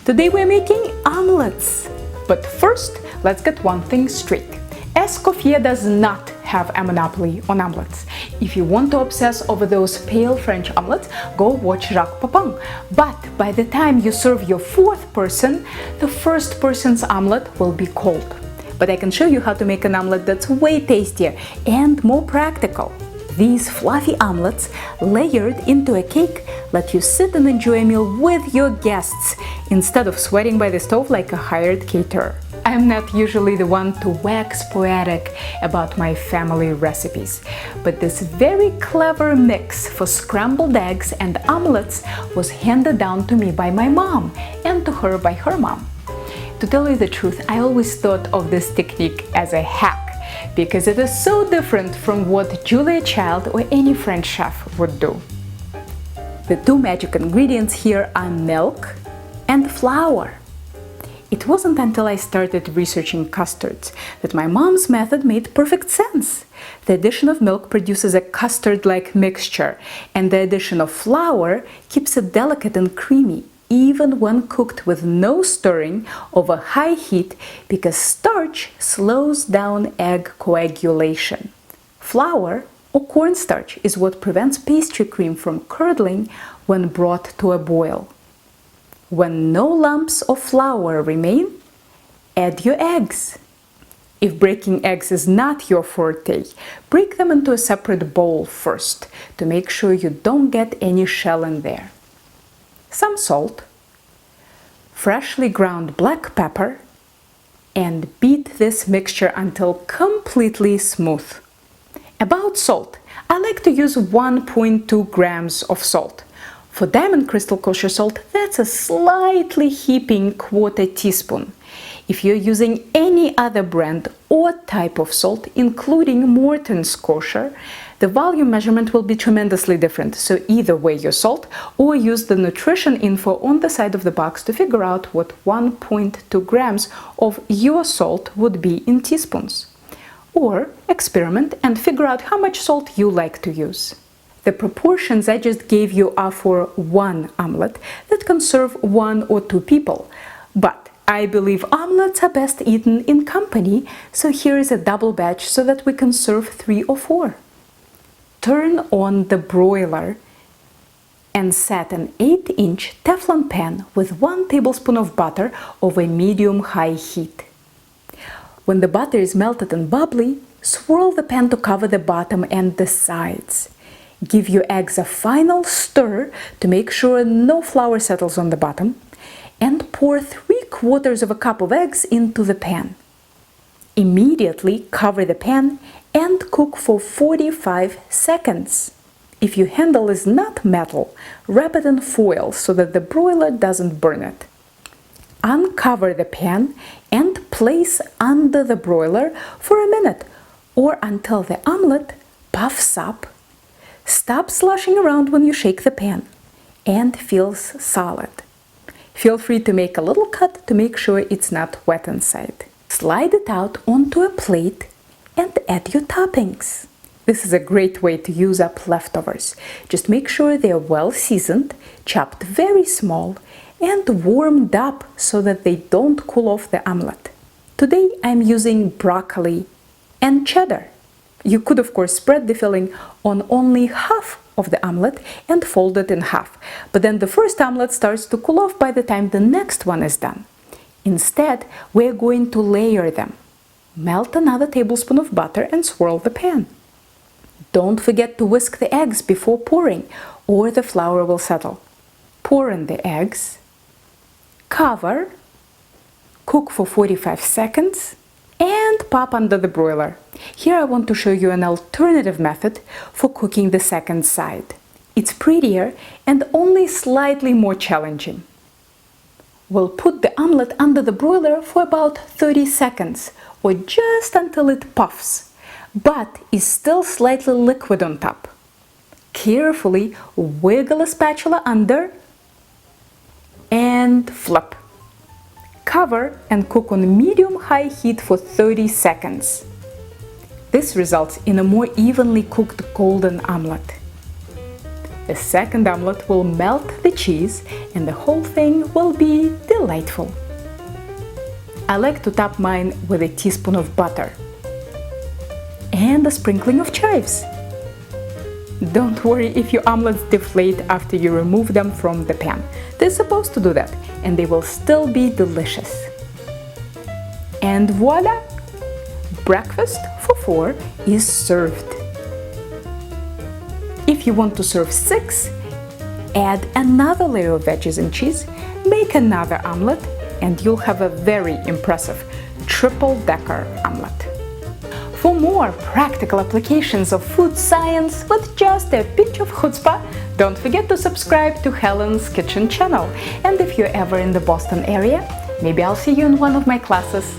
Today we're making omelets. But first, let's get one thing straight. Escoffier does not have a monopoly on omelets. If you want to obsess over those pale French omelets, go watch Jacques Pepin. But by the time you serve your fourth person, the first person's omelet will be cold. But I can show you how to make an omelet that's way tastier and more practical. These fluffy omelets, layered into a cake, let you sit and enjoy a meal with your guests instead of sweating by the stove like a hired caterer. I'm not usually the one to wax poetic about my family recipes, but this very clever mix for scrambled eggs and omelets was handed down to me by my mom and to her by her mom. To tell you the truth, I always thought of this technique as a hack, because it is so different from what Julia Child or any French chef would do. The two magic ingredients here are milk and flour. It wasn't until I started researching custards that my mom's method made perfect sense. The addition of milk produces a custard-like mixture, and the addition of flour keeps it delicate and creamy, even when cooked with no stirring over high heat, because starch slows down egg coagulation. Flour or cornstarch is what prevents pastry cream from curdling when brought to a boil. When no lumps of flour remain, add your eggs. If breaking eggs is not your forte, break them into a separate bowl first to make sure you don't get any shell in there. Some salt, freshly ground black pepper, and beat this mixture until completely smooth. About salt, I like to use 1.2 grams of salt. For Diamond Crystal Kosher salt, that's a slightly heaping quarter teaspoon. If you're using any other brand or type of salt, including Morton's Kosher, the volume measurement will be tremendously different, so either weigh your salt or use the nutrition info on the side of the box to figure out what 1.2 grams of your salt would be in teaspoons. Or experiment and figure out how much salt you like to use. The proportions I just gave you are for one omelette that can serve 1 or 2 people. But I believe omelets are best eaten in company, so here is a double batch so that we can serve 3 or 4. Turn on the broiler and set an 8-inch Teflon pan with 1 tablespoon of butter over medium-high heat. When the butter is melted and bubbly, swirl the pan to cover the bottom and the sides. Give your eggs a final stir to make sure no flour settles on the bottom, and pour 3/4 of a cup of eggs into the pan. Immediately cover the pan and cook for 45 seconds. If your handle is not metal, wrap it in foil so that the broiler doesn't burn it. Uncover the pan and place under the broiler for a minute or until the omelette puffs up. Stop sloshing around when you shake the pan and feels solid. Feel free to make a little cut to make sure it's not wet inside. Slide it out onto a plate and add your toppings. This is a great way to use up leftovers. Just make sure they're well seasoned, chopped very small, and warmed up so that they don't cool off the omelette. Today I'm using broccoli and cheddar. You could, of course, spread the filling on only half of the omelette and fold it in half, but then the first omelette starts to cool off by the time the next one is done. Instead, we're going to layer them. Melt another tablespoon of butter and swirl the pan. Don't forget to whisk the eggs before pouring, or the flour will settle. Pour in the eggs, cover, cook for 45 seconds, and pop under the broiler. Here I want to show you an alternative method for cooking the second side. It's prettier and only slightly more challenging. We'll put the omelette under the broiler for about 30 seconds, or just until it puffs, but is still slightly liquid on top. Carefully wiggle a spatula under and flip. Cover and cook on medium-high heat for 30 seconds. This results in a more evenly cooked golden omelette. The second omelette will melt the cheese and the whole thing will be delightful. I like to top mine with a teaspoon of butter and a sprinkling of chives. Don't worry if your omelets deflate after you remove them from the pan. They're supposed to do that, and they will still be delicious. And voila! Breakfast for 4 is served. If you want to serve 6, add another layer of veggies and cheese, make another omelette, and you'll have a very impressive triple-decker omelette. For more practical applications of food science with just a pinch of chutzpah, don't forget to subscribe to Helen's Kitchen channel. And if you're ever in the Boston area, maybe I'll see you in one of my classes.